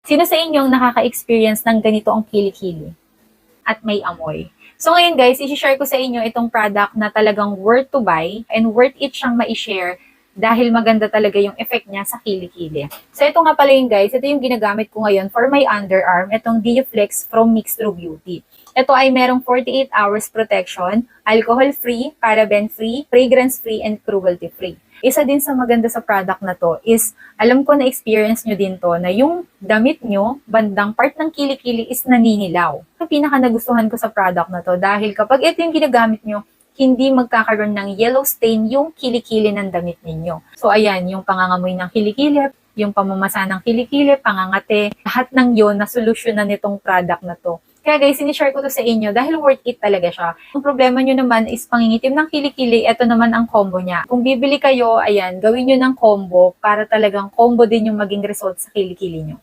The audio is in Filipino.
Sino sa inyong nakaka-experience ng ganito ang kilikili at may amoy? So ngayon guys, i-share ko sa inyo itong product na talagang worth to buy and worth it siyang ma-share dahil maganda talaga yung effect niya sa kilikili. So ito nga pala yun guys, ito yung ginagamit ko ngayon for my underarm, itong Diaflex from Mix True Beauty. Ito ay merong 48 hours protection, alcohol-free, paraben-free, fragrance-free, and cruelty-free. Isa din sa maganda sa product na to is, alam ko na experience nyo din to, na yung damit nyo, bandang part ng kilikili is naninilaw. Ang pinaka nagustuhan ko sa product na to dahil kapag ito yung ginagamit nyo, hindi magkakaroon ng yellow stain yung kilikili ng damit ninyo. So ayan, yung pangangamoy ng kilikili, yung pamamasa ng kilikili, pangangate, lahat ng yon na solusyon na nitong product na to. Kaya guys, sinishare ko to sa inyo dahil worth it talaga siya. Ang problema nyo naman is pangingitim ng kilikili, ito naman ang combo niya. Kung bibili kayo, ayan, gawin nyo ng combo para talagang combo din yung maging result sa kilikili nyo.